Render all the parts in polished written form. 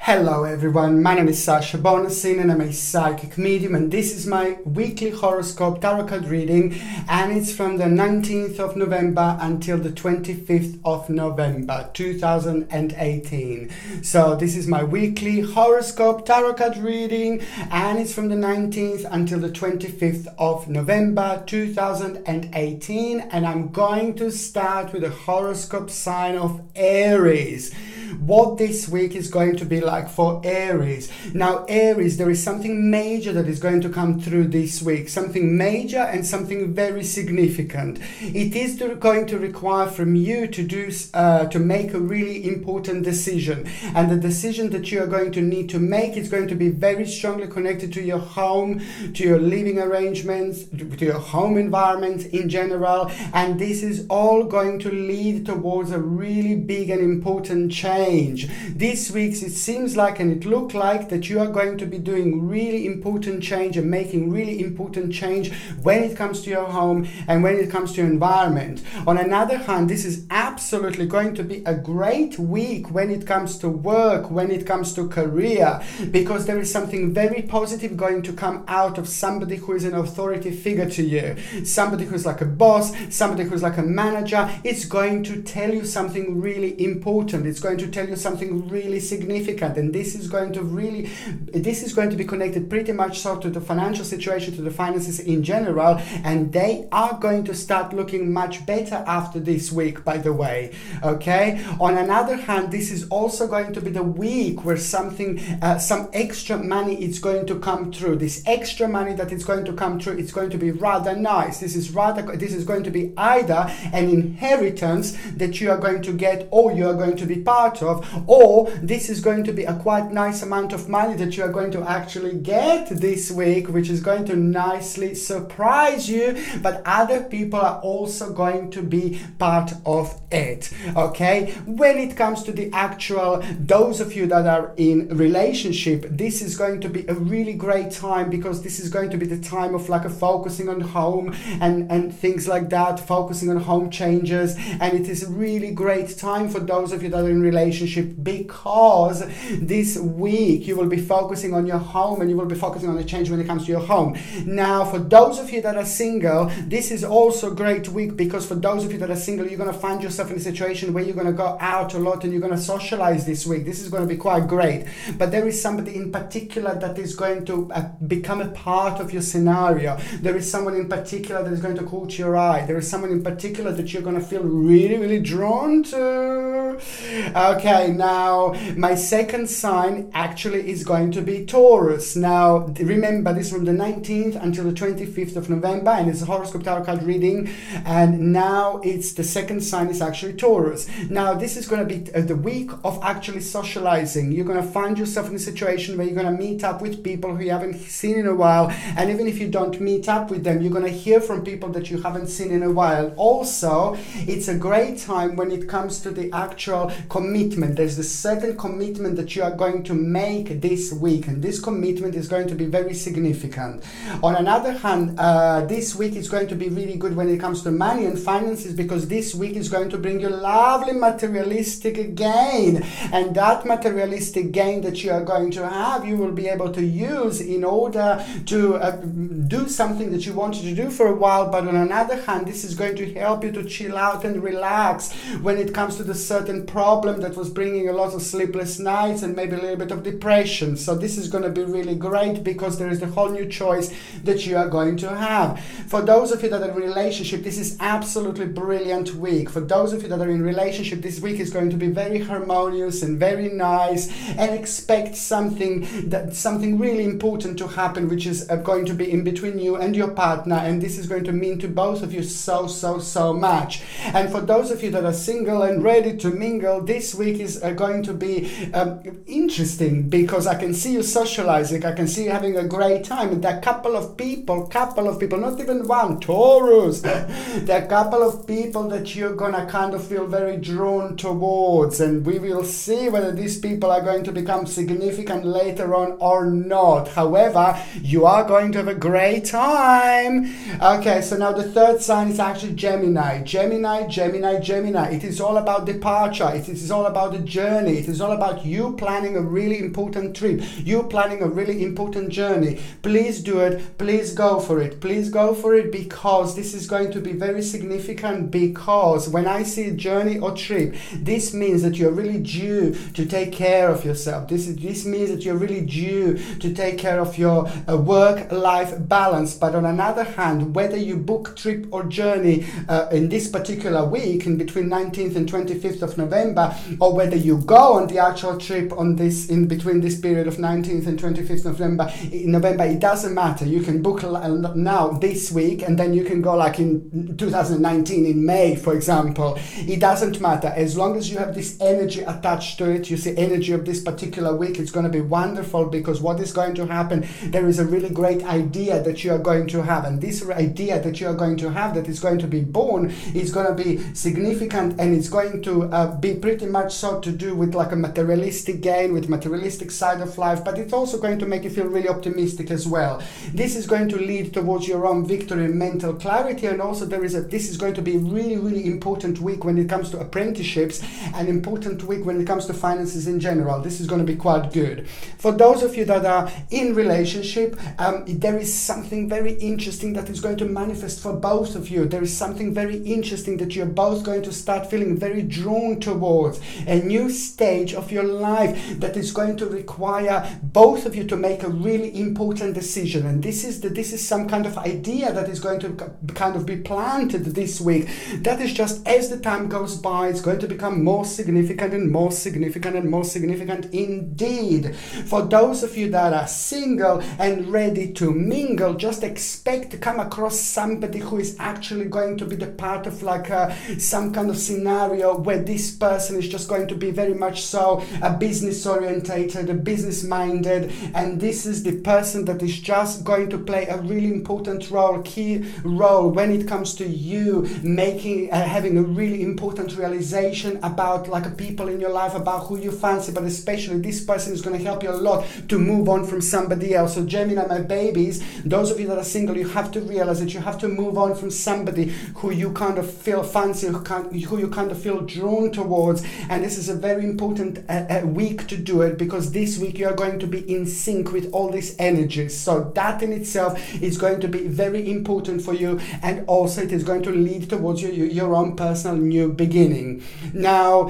Hello everyone, my name is Sasha Bonasin and I'm a psychic medium, and this is my weekly horoscope tarot card reading, and it's from the 19th of November until the 25th of November 2018. So this is my weekly horoscope tarot card reading, and it's from the 19th until the 25th of November 2018, and I'm going to start with the horoscope sign of Aries. What this week is going to be like for Aries. Now Aries, there is something major that is going to come through this week, something major and something very significant. It is going to require from you to make a really important decision, and the decision that you are going to need to make is going to be very strongly connected to your home, to your living arrangements, to your home environment in general, and this is all going to lead towards a really big and important change. This week it seems like, and it looked like, that you are going to be doing really important change and making really important change when it comes to your home and when it comes to your environment. On another hand, this is absolutely going to be a great week when it comes to work, when it comes to career, because there is something very positive going to come out of somebody who is an authority figure to you, somebody who's like a boss, somebody who's like a manager. It's going to tell you something really important. It's going to tell you something really significant, and this is going to be connected pretty much so to the financial situation, to the finances in general, and they are going to start looking much better after this week, by the way. Okay, on another hand, this is also going to be the week where some extra money is going to come through. This extra money that is going to come through, it's going to be rather nice. This is going to be either an inheritance that you are going to get, or you are going to be part of, or this is going to be a quite nice amount of money that you are going to actually get this week, which is going to nicely surprise you, but other people are also going to be part of it. Okay, when it comes to the actual, those of you that are in relationship, this is going to be a really great time, because this is going to be the time of like a focusing on home and things like that, focusing on home changes, and it is a really great time for those of you that are in relationship, because this week you will be focusing on your home and you will be focusing on the change when it comes to your home. Now for those of you that are single, this is also a great week, because for those of you that are single, you're going to find yourself in a situation where you're going to go out a lot and you're going to socialize this week. This is going to be quite great, but there is somebody in particular that is going to become a part of your scenario. There is someone in particular that is going to catch your eye. There is someone in particular that you're going to feel really, really drawn to. Okay, now my second sign actually is going to be Taurus. Now remember, this is from the 19th until the 25th of November, and it's a horoscope tarot card reading, and now it's the second sign is actually Taurus. Now this is going to be the week of actually socializing. You're going to find yourself in a situation where you're going to meet up with people who you haven't seen in a while, and even if you don't meet up with them, you're going to hear from people that you haven't seen in a while. Also, it's a great time when it comes to the actual commitment. There's a certain commitment that you are going to make this week, and this commitment is going to be very significant. On another hand, this week is going to be really good when it comes to money and finances, because this week is going to bring you lovely materialistic gain, and that materialistic gain that you are going to have, you will be able to use in order to do something that you wanted to do for a while. But on another hand, this is going to help you to chill out and relax when it comes to the certain problem that was bringing a lot of sleepless nights and maybe a little bit of depression. So this is going to be really great, because there is the whole new choice that you are going to have. For those of you that are in relationship, this is absolutely brilliant week. For those of you that are in relationship, this week is going to be very harmonious and very nice, and expect something really important to happen, which is going to be in between you and your partner, and this is going to mean to both of you so much. And for those of you that are single and ready to mingle, this week is going to be interesting, because I can see you socializing, I can see you having a great time. And there are a couple of people, not even one, Taurus, there are a couple of people that you're gonna kind of feel very drawn towards, and we will see whether these people are going to become significant later on or not. However, you are going to have a great time. Okay, so now the third sign is actually Gemini. It is all about departure. It is all about the journey. It is all about you planning a really important trip, you planning a really important journey. Please do it. Please go for it. Please go for it, because this is going to be very significant. Because when I see a journey or trip, this means that you're really due to take care of yourself. This means that you're really due to take care of your work-life balance. But on another hand, whether you book trip or journey in this particular week, in between 19th and 25th of November, or whether you go on the actual trip on this in between this period of 19th and 25th of November, it doesn't matter. You can book now this week, and then you can go like in 2019 in May, for example. It doesn't matter, as long as you have this energy attached to it. You see, energy of this particular week, it's going to be wonderful, because what is going to happen, there is a really great idea that you are going to have, and this idea that you are going to have, that is going to be born, is going to be significant, and it's going to be pretty much so to do with like a materialistic gain, with materialistic side of life, but it's also going to make you feel really optimistic as well. This is going to lead towards your own victory and mental clarity, and also this is going to be a really, really important week when it comes to apprenticeships, an important week when it comes to finances in general. This is going to be quite good. For those of you that are in relationship, there is something very interesting that is going to manifest for both of you. There is something very interesting that you're both going to start feeling very drawn towards, a new stage of your life that is going to require both of you to make a really important decision. And this is some kind of idea that is going to kind of be planted this week. That is just, as the time goes by, it's going to become more significant and more significant and more significant indeed. For those of you that are single and ready to mingle, just expect to come across somebody who is actually going to be the part of like some kind of scenario where this person is just going to be very much so a business orientated, a business minded, and this is the person that is just going to play a really important role, key role when it comes to you making having a really important realization about like people in your life, about who you fancy, but especially this person is going to help you a lot to move on from somebody else. So Gemini, my babies, those of you that are single, you have to realize that you have to move on from somebody who you kind of feel fancy, who you kind of feel drawn towards, and this is a very important week to do it, because this week you are going to be in sync with all these energies. So that in itself is going to be very important for you, and also it is going to lead towards your own personal new beginning. Now,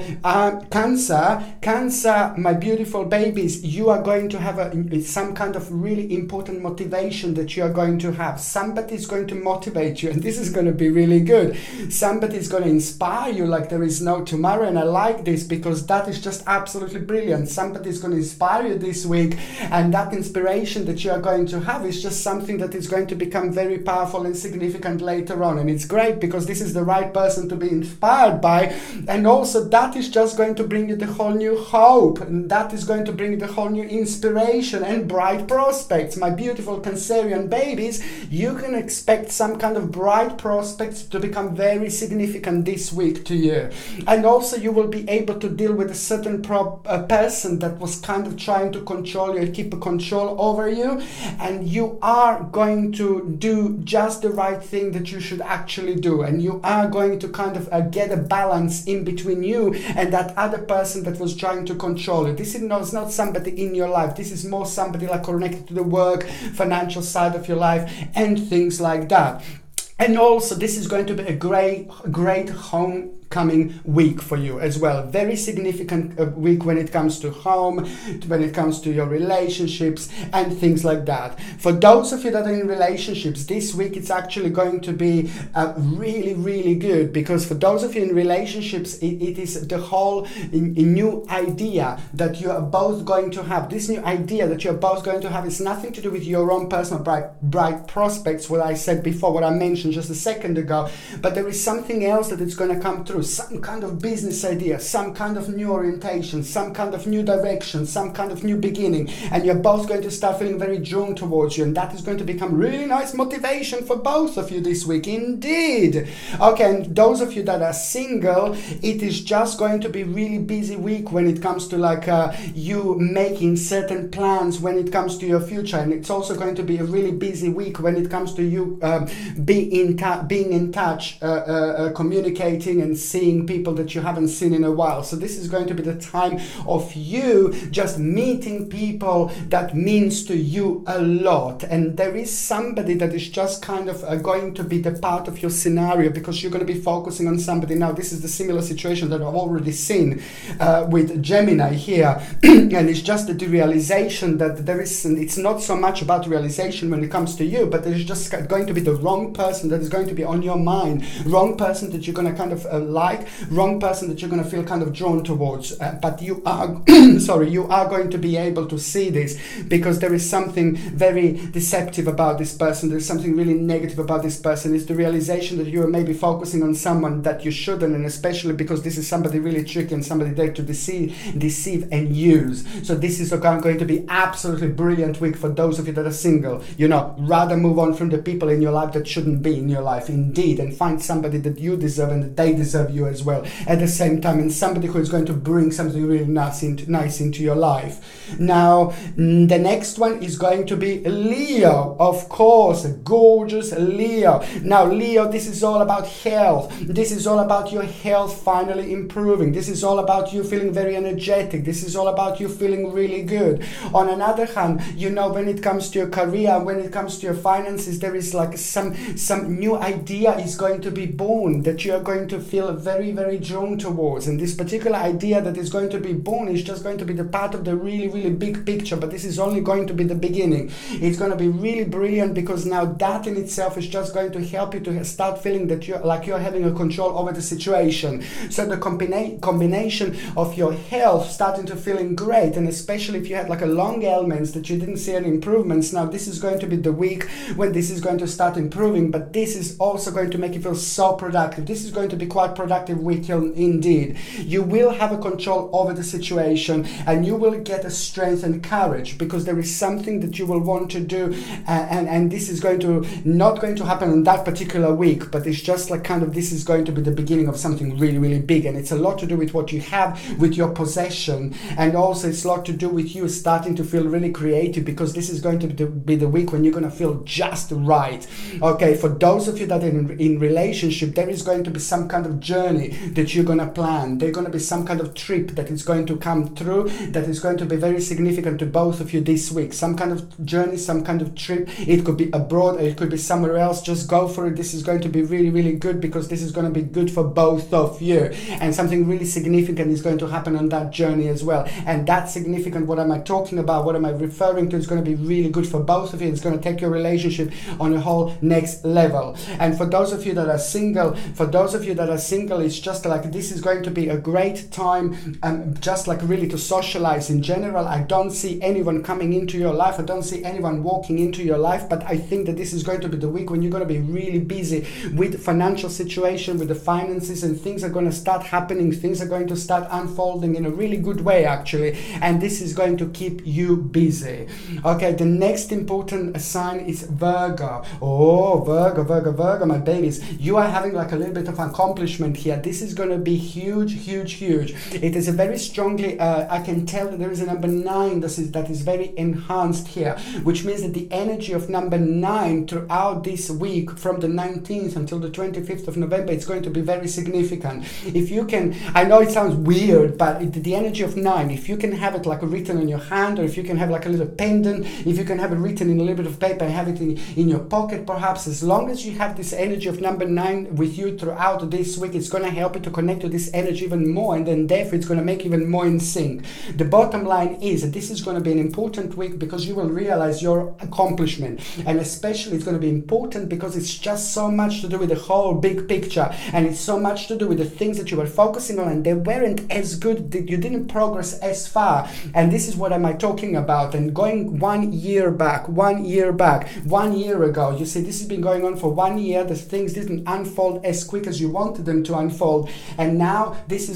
Cancer, my beautiful babies, you are going to have some kind of really important motivation that you are going to have. Somebody is going to motivate you, and this is going to be really good. Somebody is going to inspire you like there is no tomorrow, and I like this because that is just absolutely brilliant. Somebody is going to inspire you this week, and that inspiration that you are going to have is just something that is going to become very powerful and significant later on. And it's great because this is the right person to be inspired by, and also that is just going to bring you the whole new hope, and that is going to bring you the whole new inspiration and bright prospects. My beautiful Cancerian babies, you can expect some kind of bright prospects to become very significant this week to you. And also you will be able to deal with a certain person that was kind of trying to control you, keep a control over you, and you are going to do just the right thing that you should actually do, and you are going to kind of get a balance in between you and that other person that was trying to control you. This is not somebody in your life. This is more somebody like connected to the work, financial side of your life, and things like that. And also this is going to be a great homecoming week for you as well. Very significant week when it comes to home, when it comes to your relationships and things like that. For those of you that are in relationships, this week it's actually going to be really good, because for those of you in relationships, it is the whole new idea that you are both going to have. This new idea that you're both going to have is nothing to do with your own personal bright prospects, what I said before, what I mentioned just a second ago, but there is something else that is going to come through, some kind of business idea, some kind of new orientation, some kind of new direction, some kind of new beginning, and you're both going to start feeling very drawn towards you, and that is going to become really nice motivation for both of you this week indeed. Okay, and those of you that are single, it is just going to be really busy week when it comes to like you making certain plans when it comes to your future, and it's also going to be a really busy week when it comes to you being in touch, communicating and seeing people that you haven't seen in a while. So this is going to be the time of you just meeting people that means to you a lot. And there is somebody that is just kind of going to be the part of your scenario, because you're going to be focusing on somebody. Now, this is the similar situation that I've already seen with Gemini here. And it's just the realization that there is, it's not so much about realization when it comes to you, but there's just going to be the wrong person that is going to be on your mind, wrong person that you're going to kind of like, wrong person that you're going to feel kind of drawn towards. But you are, sorry, you are going to be able to see this, because there is something very deceptive about this person. There's something really negative about this person. It's the realization that you are maybe focusing on someone that you shouldn't, and especially because this is somebody really tricky and somebody there to deceive and use. So this is going to be absolutely brilliant week for those of you that are single. You know, rather move on from the people in your life that shouldn't be in your life, indeed, and find somebody that you deserve and that they deserve you as well at the same time, and somebody who is going to bring something really nice into your life. Now, the next one is going to be Leo, of course, a gorgeous Leo. Now, Leo, this is all about health. This is all about your health finally improving. This is all about you feeling very energetic. This is all about you feeling really good. On another hand, you know, when it comes to your career, when it comes to your finances, there is like some new idea is going to be born that you are going to feel very, very drawn towards. And this particular idea that is going to be born is just going to be the part of the really, really big picture, but this is only going to be the beginning. It's going to be really brilliant, because now that in itself is just going to help you to start feeling that you're having a control over the situation. So the combination of your health starting to feeling great, and especially if you had like a long ailments that you didn't see any improvements, now this is going to be the week when this is going to start improving. But this is also going to make you feel so productive. This is going to be quite productive week indeed. You will have a control over the situation, and you will get a strength and courage, because there is something that you will want to do, and this is not going to happen in that particular week, but it's just like kind of, this is going to be the beginning of something really, really big. And it's a lot to do with what you have, with your possession, and also it's a lot to do with you starting to feel really creative, because this is going to be the week when you're going to feel just right. Okay, for those of you that are in relationship, there is going to be some kind of journey that you're going to plan. There's going to be some kind of trip that is going to come through, that is going to be very significant to both of you this week. Some kind of journey, some kind of trip. It could be abroad, it could be somewhere else. Just go for it. This is going to be really, really good, because this is going to be good for both of you, and something really significant is going to happen on that journey as well. And that's significant. What am I talking about? What am I referring to? It's going to be really good for both of you. It's going to take your relationship on a whole next level. And for those of you that are single, it's just like, this is going to be a great time, just like really to socialize in general. I don't see anyone coming into your life. I don't see anyone walking into your life, but I think that this is going to be the week when you're going to be really busy with financial situation, with the finances, and things are going to start happening. Things are going to start unfolding in a really good way, actually, and this is going to keep you busy. Okay, the next important sign is Virgo. Oh, Virgo, my babies, you are having like a little bit of accomplishment here. This is going to be huge. It is a very strongly, I can tell that there is a number 9 that is very enhanced here, which means that the energy of number 9 throughout this week, from the 19th until the 25th of November, it's going to be very significant. If you can, I know it sounds weird, but the energy of 9, if you can have it like written on your hand, or if you can have like a little pendant, if you can have it written in a little bit of paper and have it in your pocket perhaps, as long as you have this energy of number 9 with you throughout this week, it's going to help you to connect to this energy even more, and then therefore it's going to make you even more in sync. The bottom line is that this is going to be an important week, because you will realize your accomplishment, and especially it's going to be important because it's just so much to do with the whole big picture, and it's so much to do with the things that you were focusing on, and they weren't as good, that you didn't progress as far. And this is what am I talking about. And going 1 year back, 1 year ago, you see, this has been going on for 1 year. The things didn't unfold as quick as you wanted them to unfold, and now this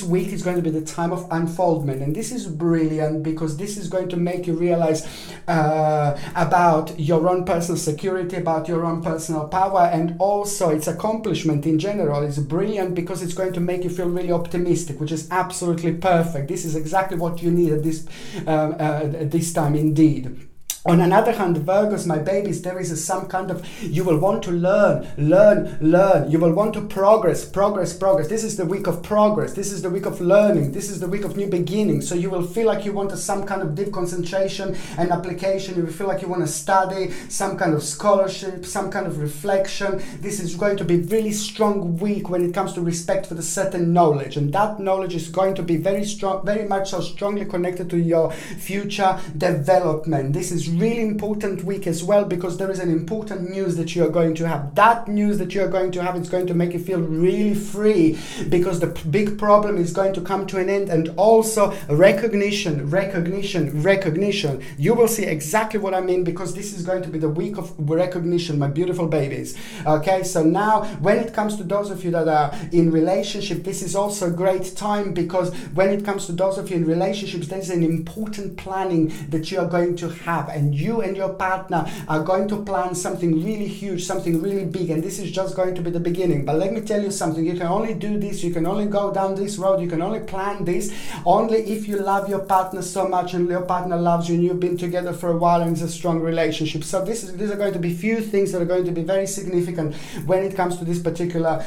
week is going to be the time of unfoldment. And this is brilliant, because this is going to make you realize about your own personal security, about your own personal power, and also its accomplishment in general is brilliant, because it's going to make you feel really optimistic, which is absolutely perfect. This is exactly what you need at this time indeed. On another hand, Virgos, my babies, there is some kind of, you will want to learn. You will want to progress. This is the week of progress. This is the week of learning. This is the week of new beginnings. So you will feel like you want some kind of deep concentration and application. You will feel like you want to study, some kind of scholarship, some kind of reflection. This is going to be really strong week when it comes to respect for the certain knowledge. And that knowledge is going to be very strong, very much so strongly connected to your future development. This is really important week as well, because there is an important news that you are going to have. That news that you are going to have is going to make you feel really free, because the big problem is going to come to an end. And also recognition. You will see exactly what I mean, because this is going to be the week of recognition, my beautiful babies. Okay, so now when it comes to those of you that are in relationship, this is also a great time, because when it comes to those of you in relationships, there's an important planning that you are going to have, and you and your partner are going to plan something really huge, something really big, and this is just going to be the beginning. But let me tell you something, you can only do this, you can only go down this road, you can only plan this only if you love your partner so much and your partner loves you and you've been together for a while and it's a strong relationship. So these are going to be few things that are going to be very significant when it comes to this particular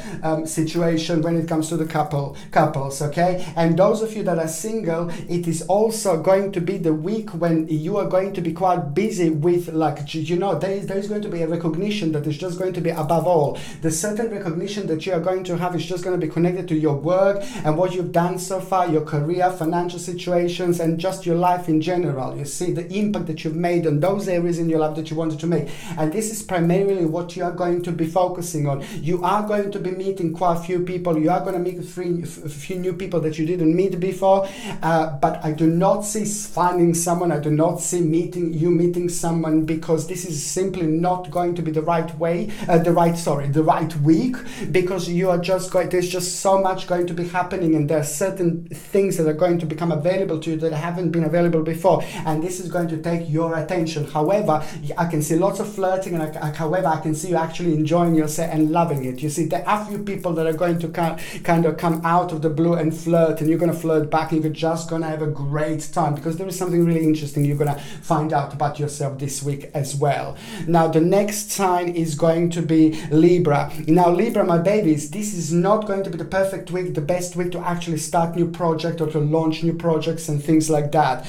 situation, when it comes to the couples, okay? And those of you that are single, it is also going to be the week when you are going to be quite busy with, like, you know, there is going to be a recognition that is just going to be above all. The certain recognition that you are going to have is just going to be connected to your work and what you've done so far, your career, financial situations, and just your life in general. You see the impact that you've made on those areas in your life that you wanted to make. And this is primarily what you are going to be focusing on. You are going to be meeting quite a few people. You are going to meet a few new people that you didn't meet before. But I do not see finding someone. I do not see meeting someone, because this is simply not going to be the right way, the right week, because you are just going, there's just so much going to be happening, and there are certain things that are going to become available to you that haven't been available before, and this is going to take your attention. However, I can see lots of flirting, and however, I can see you actually enjoying yourself and loving it. You see, there are few people that are going to kind of come out of the blue and flirt, and you're going to flirt back, and you're just going to have a great time, because there is something really interesting you're going to find out about yourself this week as well. Now, the next sign is going to be Libra. Now, Libra, my babies, this is not going to be the perfect week, the best week to actually start new project or to launch new projects and things like that.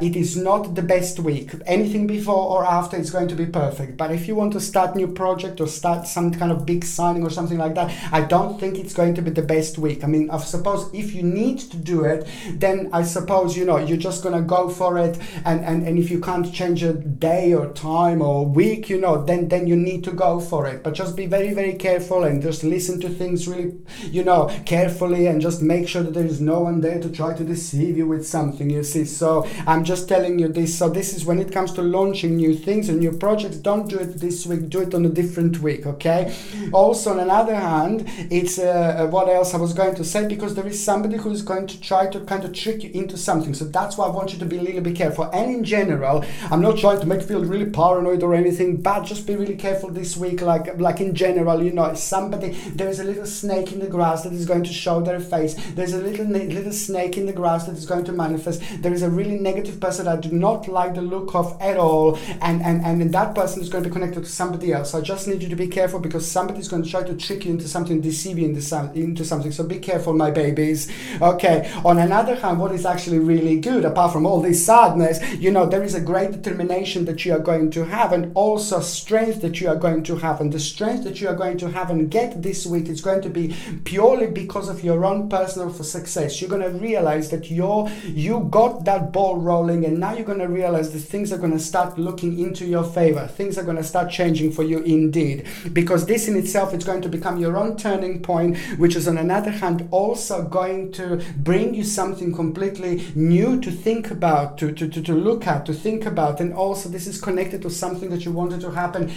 It is not the best week. Anything before or after is going to be perfect. But if you want to start new project or start some kind of big signing or something like that, I don't think it's going to be the best week. I mean, I suppose if you need to do it, then I suppose, you know, you're just going to go for it. And if you can't change a day or time or week, you know, then you need to go for it. But just be very, very careful and just listen to things really, you know, carefully, and just make sure that there is no one there to try to deceive you with something, you see. So I'm just telling you this. So this is when it comes to launching new things and new projects, don't do it this week, do it on a different week, okay? Also, on another hand, it's what else I was going to say, because there is somebody who is going to try to kind of trick you into something. So that's why I want you to be a little bit careful. And in general, I'm not trying to make you feel really paranoid or anything, but just be really careful this week. Like in general, you know, there is a little snake in the grass that is going to show their face. There's a little snake in the grass that is going to manifest. There is a really negative person I do not like the look of at all, and that person is going to be connected to somebody else. So I just need you to be careful, because somebody is going to try to trick you into something, deceive you into something. So be careful, my babies. Okay. On another hand, what is actually really good, apart from all this sadness, you know, there is a great determination that you are going to have, and also strength that you are going to have. And the strength that you are going to have and get this week is going to be purely because of your own personal success. You're going to realize that you got that ball rolling, and now you're going to realize that things are going to start looking into your favor. Things are going to start changing for you indeed, because this in itself is going to become your own turning point, which is on another hand also going to bring you something completely new to think about, to look at, to think about. And also this is connected to something that you wanted to happen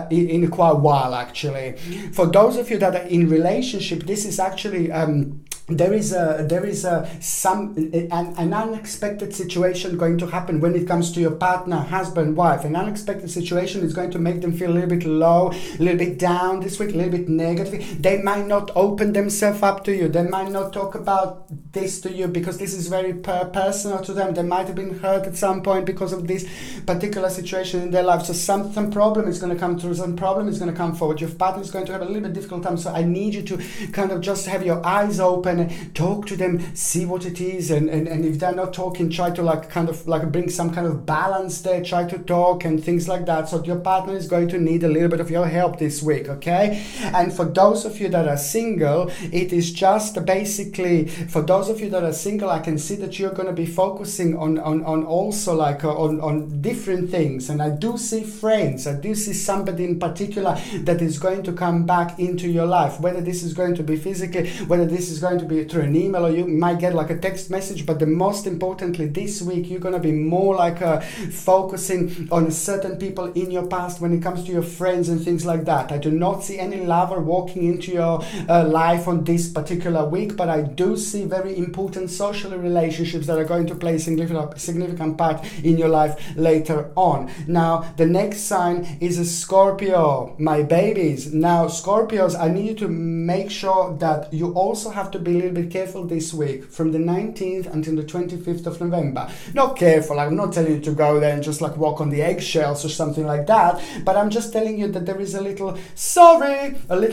in quite a while, actually. For those of you that are in relationship, this is actually there is an unexpected situation going to happen when it comes to your partner, husband, wife. An unexpected situation is going to make them feel a little bit low, a little bit down this week, a little bit negative. They might not open themselves up to you. They might not talk about this to you because this is very personal to them. They might have been hurt at some point because of this particular situation in their life. So some problem is going to come through, some problem is going to come forward. Your partner is going to have a little bit difficult time. So I need you to kind of just have your eyes open, talk to them, see what it is, and if they're not talking, try to kind of bring some kind of balance there, try to talk and things like that. So your partner is going to need a little bit of your help this week, okay? And for those of you that are single, it is just basically, for those of you that are single, I can see that you're going to be focusing on also on different things. And I do see friends, I do see somebody in particular that is going to come back into your life, whether this is going to be physically, whether this is going to be through an email, or you might get a text message. But the most importantly, this week you're going to be more focusing on certain people in your past when it comes to your friends and things like that. I do not see any lover walking into your life on this particular week, but I do see very important social relationships that are going to play a significant part in your life later on. Now the next sign is a Scorpio, my babies. Now Scorpios, I need you to make sure that you also have to be a little bit careful this week from the 19th until the 25th of November. Not careful, I'm not telling you to go there and just walk on the eggshells or something like that, but I'm just telling you that there is a little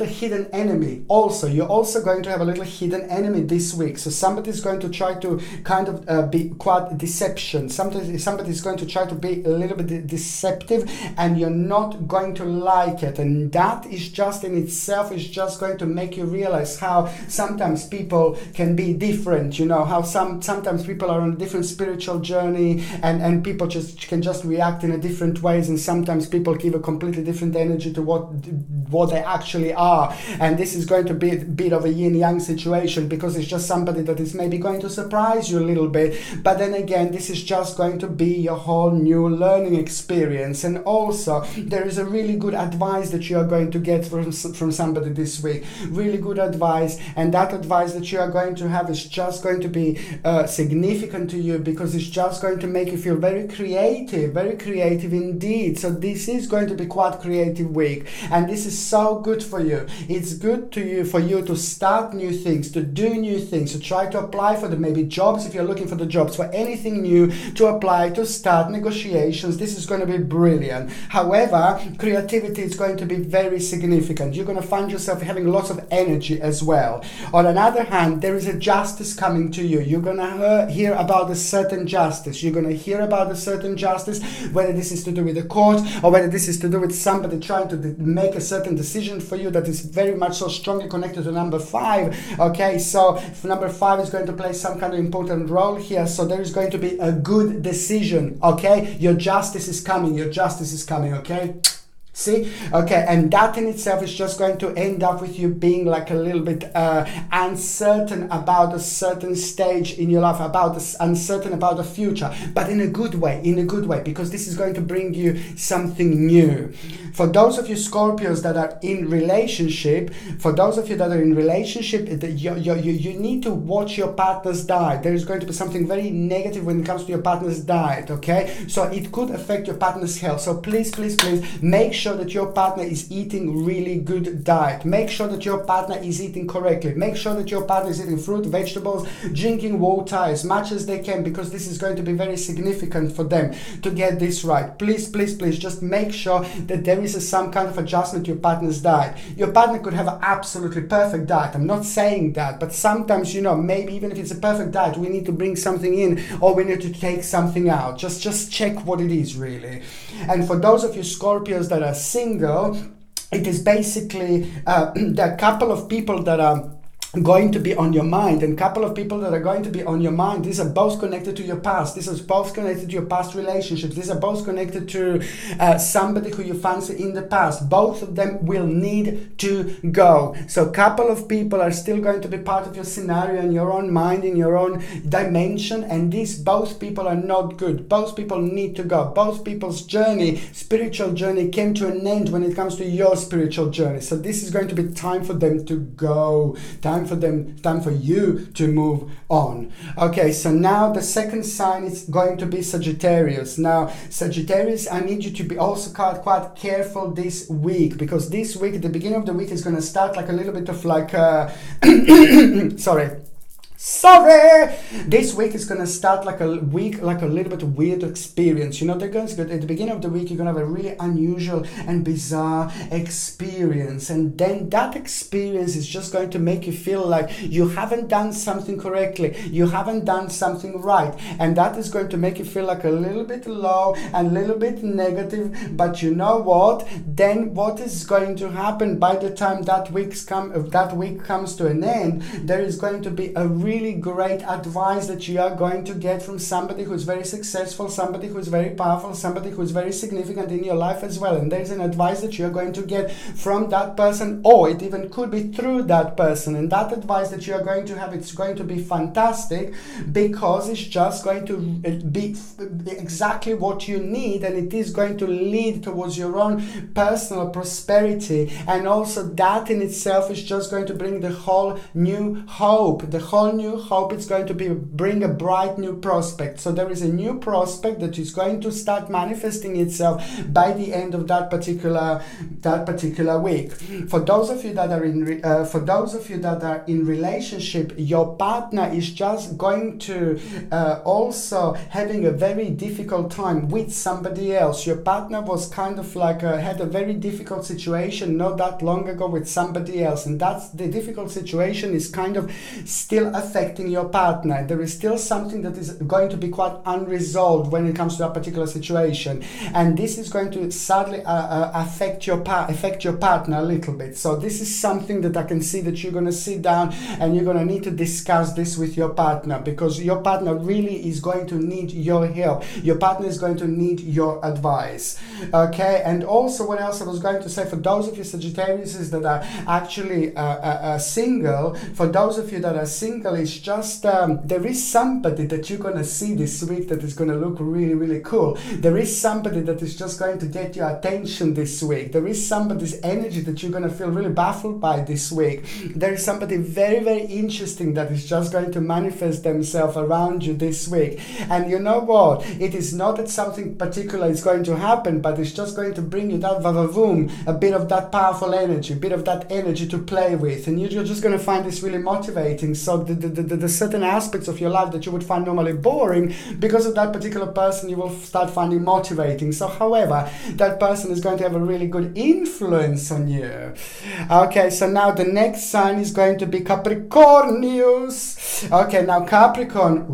hidden enemy. Also, you're also going to have a little hidden enemy this week. So somebody's going to try to kind of be quite deception. Somebody's going to try to be a little bit deceptive, and you're not going to like it. And that is just in itself is just going to make you realize how sometimes people can be different, how sometimes people are on a different spiritual journey, and people can just react in a different ways, and sometimes people give a completely different energy to what they actually are. And this is going to be a bit of a yin-yang situation, because it's just somebody that is maybe going to surprise you a little bit, but then again, this is just going to be your whole new learning experience. And also there is a really good advice that you are going to get from somebody this week, really good advice, and that advice that you are going to have is just going to be significant to you, because it's just going to make you feel very creative indeed. So this is going to be quite creative week, and this is so good for you. It's good for you to start new things, to do new things, to try to apply for the maybe jobs if you're looking for the jobs, for anything new, to apply, to start negotiations. This is going to be brilliant. However, creativity is going to be very significant. You're going to find yourself having lots of energy as well. On another hand, there is a justice coming to you. You're going to hear about a certain justice. You're going to hear about a certain justice, whether this is to do with the court, or whether this is to do with somebody trying to make a certain decision for you that is very much so strongly connected to number 5. Okay, so number 5 is going to play some kind of important role here. So there is going to be a good decision. Okay, your justice is coming. Okay. See? Okay, and that in itself is just going to end up with you being a little bit uncertain about a certain stage in your life, uncertain about the future, but in a good way, because this is going to bring you something new. For those of you Scorpios that are in relationship, you need to watch your partner's diet. There is going to be something very negative when it comes to your partner's diet, okay? So it could affect your partner's health. So please make sure that your partner is eating really good diet. Make sure that your partner is eating correctly. Make sure that your partner is eating fruit, vegetables, drinking water as much as they can, because this is going to be very significant for them to get this right. Please just make sure that there is some kind of adjustment to your partner's diet. Your partner could have an absolutely perfect diet. I'm not saying that, but sometimes, maybe even if it's a perfect diet, we need to bring something in, or we need to take something out. Just check what it is really. And for those of you Scorpios that are single, it is basically there are a couple of people that are going to be on your mind, and couple of people that are going to be on your mind. These are both connected to your past. These are both connected to your past relationships. These are both connected to somebody who you fancy in the past. Both of them will need to go. So couple of people are still going to be part of your scenario in your own mind, in your own dimension, and both people are not good. Both people need to go. Both people's spiritual journey came to an end when it comes to your spiritual journey. So this is going to be time for them to go. Time time for you to move on. Okay, so now the second sign is going to be Sagittarius. Now, Sagittarius, I need you to be also quite careful this week, because this week, at the beginning of the week, is going to start like a little bit of like Sorry! This week is going to start like a week, like a little bit weird experience. You know, they're going to, at the beginning of the week, you're going to have a really unusual and bizarre experience. And then that experience is just going to make you feel like you haven't done something correctly. You haven't done something right. And that is going to make you feel like a little bit low and a little bit negative. But you know what? Then what is going to happen by the time that week comes to an end, there is going to be a really great advice that you are going to get from somebody who's very successful, somebody who's very powerful, somebody who's very significant in your life as well. And there's an advice that you're going to get from that person, or it even could be through that person. And that advice that you're going to have, it's going to be fantastic, because it's just going to be exactly what you need, and it is going to lead towards your own personal prosperity. And also that in itself is just going to bring the whole new hope. It's going to bring a bright new prospect. So there is a new prospect that is going to start manifesting itself by the end of that particular week. For those of you that are in relationship, your partner is just going to also having a very difficult time with somebody else. Your partner was kind of like had a very difficult situation not that long ago with somebody else, and that's the difficult situation is kind of still affecting your partner. There is still something that is going to be quite unresolved when it comes to a particular situation, and this is going to sadly affect your partner a little bit. So this is something that I can see that you're going to sit down and you're going to need to discuss this with your partner, because your partner really is going to need your help. Your partner is going to need your advice. Okay, and also what else I was going to say, for those of you Sagittarius that are actually single, for those of you that are single, it's just there is somebody that you're going to see this week that is going to look really, really cool. There is somebody that is just going to get your attention this week. There is somebody's energy that you're going to feel really baffled by this week. There is somebody very, very interesting that is just going to manifest themselves around you this week. And you know what? It is not that something particular is going to happen, but it's just going to bring you that vavavoom, a bit of that powerful energy, a bit of that energy to play with. And you're just going to find this really motivating. So the certain aspects of your life that you would find normally boring, because of that particular person, you will start finding motivating. So however, that person is going to have a really good influence on you. Okay, so now the next sign is going to be Capricornius. Okay, now Capricorn,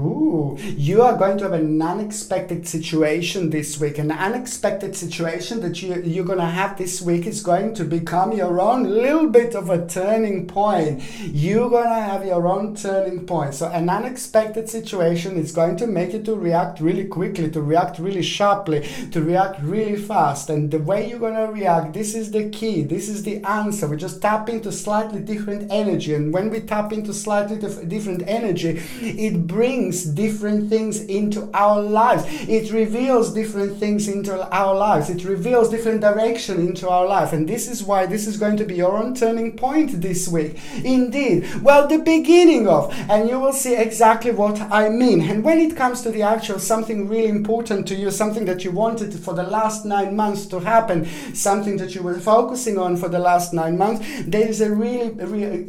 you are going to have an unexpected situation this week. An unexpected situation that you're going to have this week is going to become your own little bit of a turning point. You're going to have your own turning point. So an unexpected situation is going to make you to react really quickly, to react really sharply, to react really fast. And the way you're going to react, this is the key, this is the answer. We just tap into slightly different energy, and when we tap into slightly different energy, it brings different things into our lives. It reveals different things into our lives. It reveals different direction into our life. And this is why this is going to be your own turning point this week. Indeed, well, the beginning of, and you will see exactly what I mean. And when it comes to the actual something really important to you, something that you wanted for the last 9 months to happen, something that you were focusing on for the last 9 months, there is a really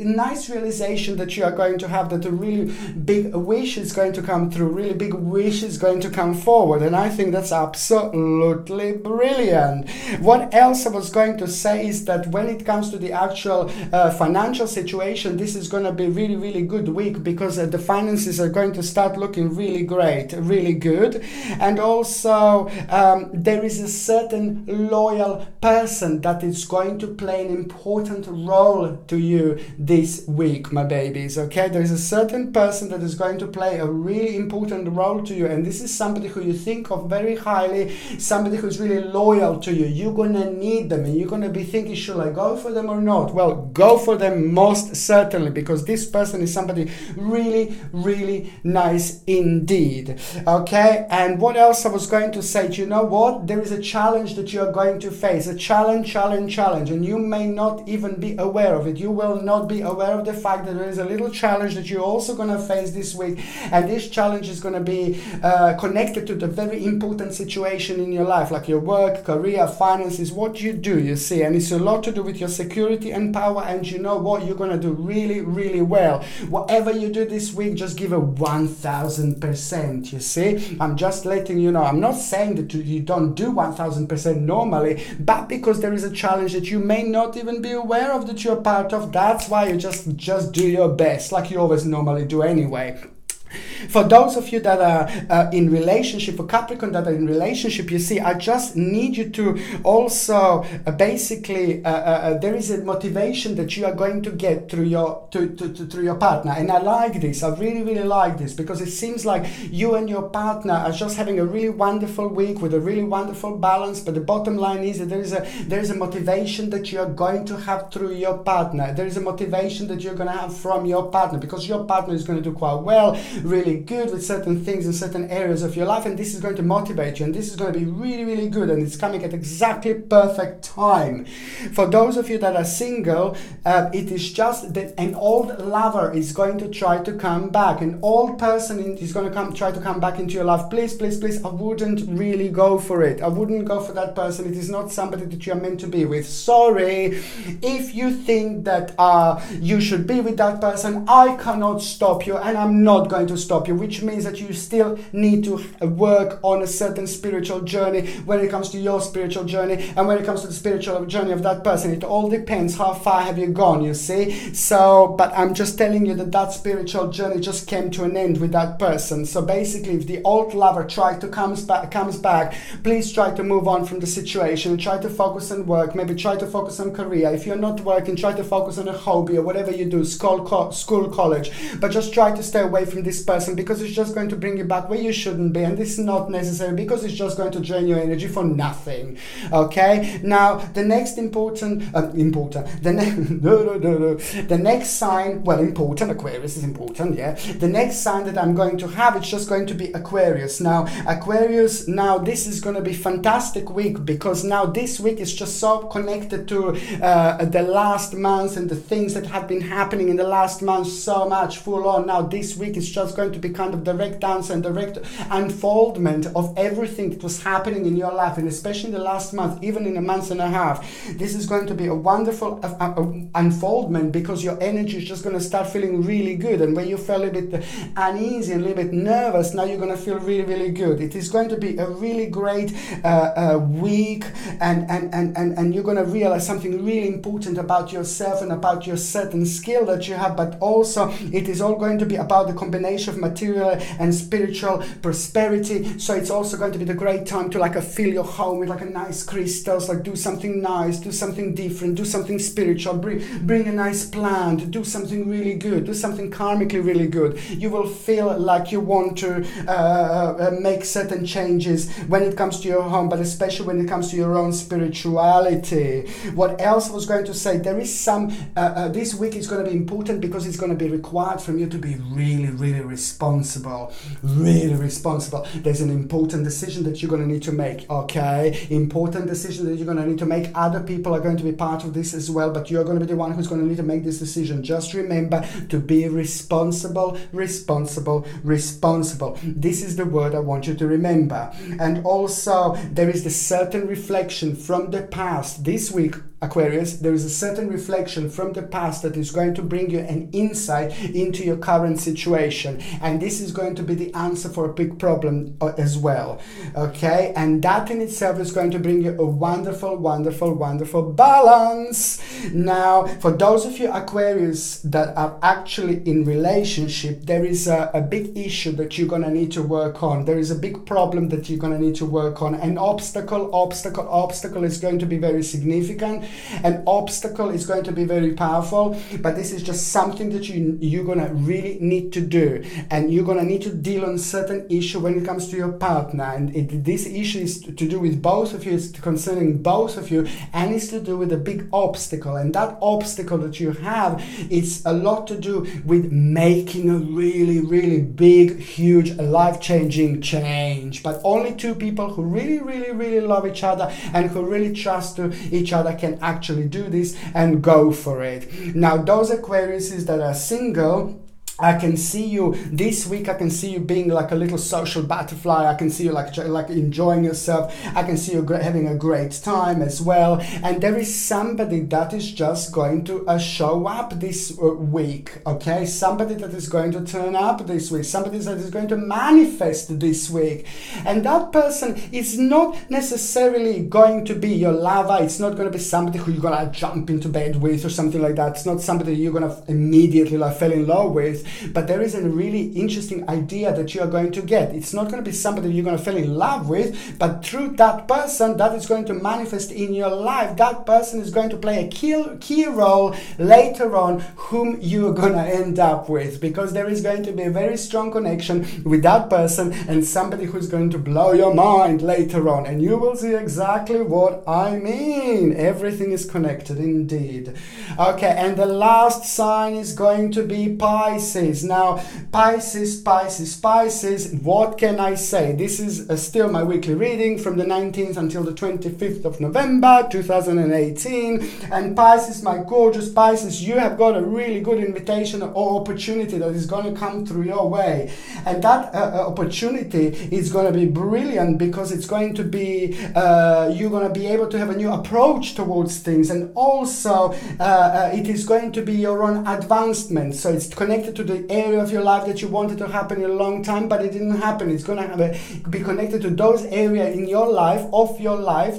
nice realization that you are going to have, that a really big wish is going to come through, really big wish is going to come forward. And I think that's absolutely brilliant. What else I was going to say is that when it comes to the actual financial situation, this is going to be really, really good week, because the finances are going to start looking really great, really good. And also there is a certain loyal person that is going to play an important role to you this week, my babies. Okay, there is a certain person that is going to play a really important role to you, and this is somebody who you think of very highly, somebody who's really loyal to you. You're gonna need them, and you're gonna be thinking, should I go for them or not? Well, go for them most certainly, because this person is somebody really, really nice indeed. Okay, and what else I was going to say, do you know what? There is a challenge that you are going to face, a challenge, and you may not even be aware of it. You will not be aware of the fact that there is a little challenge that you're also going to face this week, and this challenge is going to be connected to the very important situation in your life, like your work, career, finances, what you do, you see, and it's a lot to do with your security and power, and you know what? You're going to do really, really well. Whatever you do this week, just give a 1000%, you see. I'm just letting you know. I'm not saying that you don't do 1000% normally, but because there is a challenge that you may not even be aware of that you're part of, that's why you just do your best, like you always normally do anyway. For those of you that are in relationship, for Capricorn that are in relationship, you see, I just need you to also basically there is a motivation that you are going to get through your through your partner, and I like this. I really, really like this, because it seems like you and your partner are just having a really wonderful week with a really wonderful balance. But the bottom line is that there is a motivation that you are going to have through your partner. There is a motivation that you're going to have from your partner, because your partner is going to do quite well, really good with certain things in certain areas of your life, and this is going to motivate you, and this is going to be really, really good, and it's coming at exactly perfect time. For those of you that are single, it is just that an old lover is going to try to come back. An old person is going to try to come back into your life. Please, I wouldn't really go for it. I wouldn't go for that person. It is not somebody that you are meant to be with. Sorry. If you think that you should be with that person, I cannot stop you, and I'm not going to stop you, which means that you still need to work on a certain spiritual journey when it comes to your spiritual journey, and when it comes to the spiritual journey of that person. It all depends how far have you gone, you see. So, but I'm just telling you that spiritual journey just came to an end with that person. So basically, if the old lover comes back, please try to move on from the situation and try to focus on work. Maybe try to focus on career. If you're not working, try to focus on a hobby or whatever you do, school, college. But just try to stay away from this person, because it's just going to bring you back where you shouldn't be, and this is not necessary, because it's just going to drain your energy for nothing. Okay, now the next the next sign, well, important, Aquarius is important, yeah. The next sign that I'm going to have, it's just going to be Aquarius. Now Aquarius, now this is going to be fantastic week, because now this week is just so connected to the last month and the things that have been happening in the last month, so much full on. Now this week is just going to be kind of direct answer and direct unfoldment of everything that was happening in your life, and especially in the last month, even in a month and a half. This is going to be a wonderful unfoldment, because your energy is just going to start feeling really good, and where you felt a little bit uneasy and a little bit nervous, now you're going to feel really, really good. It is going to be a really great week, and you're going to realize something really important about yourself and about your certain skill that you have, but also it is all going to be about the combination of material and spiritual prosperity. So it's also going to be the great time to fill your home with a nice crystals, do something nice, do something different, do something spiritual, bring a nice plant, do something really good, do something karmically really good. You will feel like you want to make certain changes when it comes to your home, but especially when it comes to your own spirituality. What else I was going to say, there is some this week is going to be important, because it's going to be required from you to be really, really responsible. There's an important decision that you're going to need to make. Okay, important decision that you're going to need to make. Other people are going to be part of this as well, but you're going to be the one who's going to need to make this decision. Just remember to be responsible. This is the word I want you to remember. And also, there is the certain reflection from the past this week, Aquarius. There is a certain reflection from the past that is going to bring you an insight into your current situation, and this is going to be the answer for a big problem as well. Okay, and that in itself is going to bring you a wonderful balance. Now, for those of you Aquarius that are actually in relationship, there is a big issue that you're going to need to work on. There is a big problem that you're going to need to work on. An obstacle is going to be very significant. An obstacle is going to be very powerful, but this is just something that you're gonna really need to do, and you're gonna need to deal on certain issue when it comes to your partner. And this issue is to do with both of you, it's concerning both of you, and it's to do with a big obstacle. And that obstacle that you have, it's a lot to do with making a really, really big, huge, life-changing change. But only two people who really, really, really love each other and who really trust each other can actually do this and go for it. Now, those Aquariuses that are single, I can see you this week. I can see you being like a little social butterfly. I can see you like enjoying yourself. I can see you having a great time as well. And there is somebody that is just going to show up this week. Okay, somebody that is going to turn up this week. Somebody that is going to manifest this week. And that person is not necessarily going to be your lover. It's not going to be somebody who you're gonna jump into bed with or something like that. It's not somebody you're gonna immediately like fall in love with. But there is a really interesting idea that you are going to get. It's not going to be somebody you're going to fall in love with, but through that person that is going to manifest in your life, that person is going to play a key role later on whom you are going to end up with, because there is going to be a very strong connection with that person and somebody who's going to blow your mind later on. And you will see exactly what I mean. Everything is connected indeed. Okay, and the last sign is going to be Pisces. Now, Pisces, what can I say? This is still my weekly reading from the 19th until the 25th of November 2018. And Pisces, my gorgeous Pisces, you have got a really good invitation or opportunity that is going to come through your way. And that opportunity is going to be brilliant, because it's going to be, you're going to be able to have a new approach towards things. And also, it is going to be your own advancement. So it's connected to the area of your life that you wanted to happen in a long time, but it didn't happen. It's going to be connected to those areas in your life,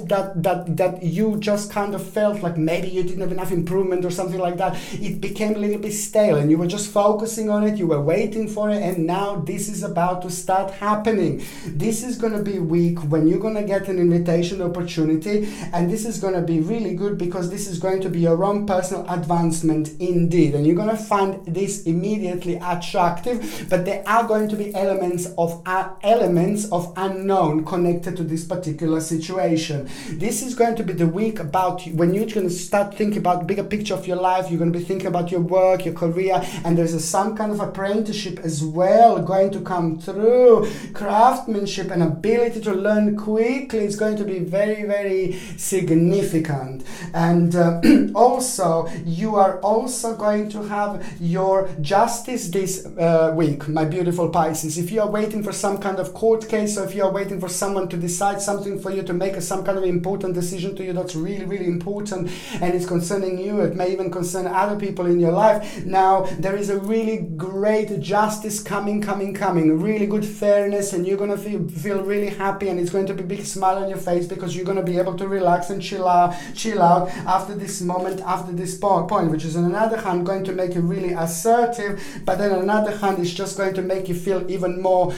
that you just kind of felt like maybe you didn't have enough improvement or something like that. It became a little bit stale and you were just focusing on it, you were waiting for it, and now this is about to start happening. This is going to be a week when you're going to get an invitation opportunity, and this is going to be really good, because this is going to be your own personal advancement indeed, and you're going to find this immediately attractive. But there are going to be elements of unknown connected to this particular situation. This is going to be the week about when you're going to start thinking about the bigger picture of your life. You're going to be thinking about your work, your career, and there's some kind of apprenticeship as well going to come through. Craftsmanship and ability to learn quickly is going to be very, very significant. And also, you are also going to have your justice this week, my beautiful Pisces. If you are waiting for some kind of court case, or if you are waiting for someone to decide something for you, to make some kind of important decision to you that's really, really important, and it's concerning you, it may even concern other people in your life. Now, there is a really great justice coming, really good fairness, and you're going to feel really happy, and it's going to be a big smile on your face, because you're going to be able to relax and chill out after this moment, after this point, which is on another hand going to make you really assertive, but then on another hand is just going to make you feel even more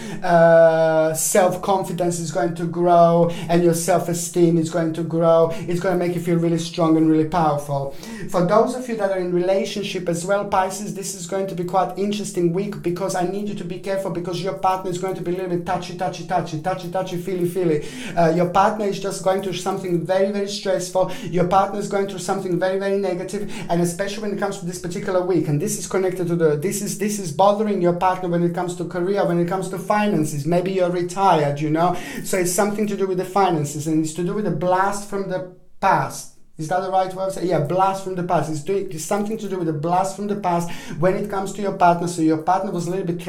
self-confidence is going to grow, and your self-esteem is going to grow. It's going to make you feel really strong and really powerful. For those of you that are in relationship as well, Pisces, this is going to be quite interesting week, because I need you to be careful, because your partner is going to be a little bit touchy, feely. Your partner is just going through something very, very stressful. Your partner is going through something very, very negative, and especially when it comes to this particular week. And this is connected to this is bothering your partner when it comes to career, when it comes to finances. Maybe you're retired, so it's something to do with the finances, and it's to do with a blast from the past. Is that the right word? Yeah, blast from the past. It's something to do with a blast from the past when it comes to your partner. So your partner was a little bit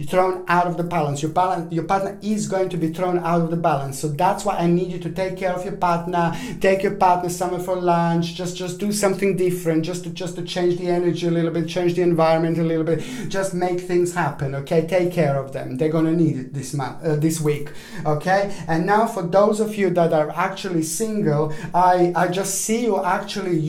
thrown out of the balance. Your partner is going to be thrown out of the balance. So that's why I need you to take care of your partner. Take your partner somewhere for lunch. Just do something different. Just to change the energy a little bit, change the environment a little bit. Just make things happen. Okay, take care of them. They're gonna need it this week. Okay, and now for those of you that are actually single, I just see you actually,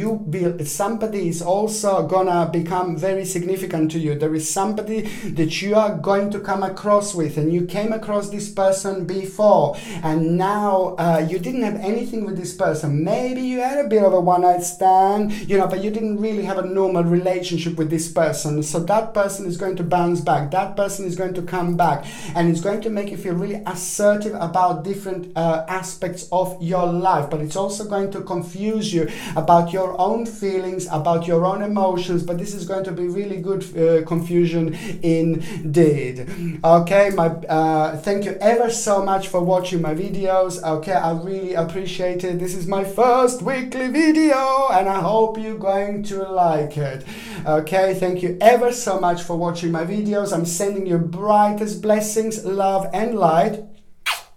somebody is also gonna become very significant to you. There is somebody that you are going to come across with, and you came across this person before, and now you didn't have anything with this person. Maybe you had a bit of a one-night stand, you know, but you didn't really have a normal relationship with this person. So that person is going to bounce back. That person is going to come back, and it's going to make you feel really assertive about different aspects of your life. But it's also going to confuse you about your own feelings, about your own emotions. But this is going to be really good confusion indeed. Okay, thank you ever so much for watching my videos. Okay, I really appreciate it. This is my first weekly video, and I hope you're going to like it. Okay, thank you ever so much for watching my videos. I'm sending you brightest blessings, love and light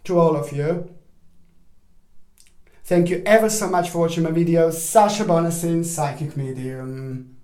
to all of you. Thank you ever so much for watching my videos. Sasha Bonasin, Psychic Medium.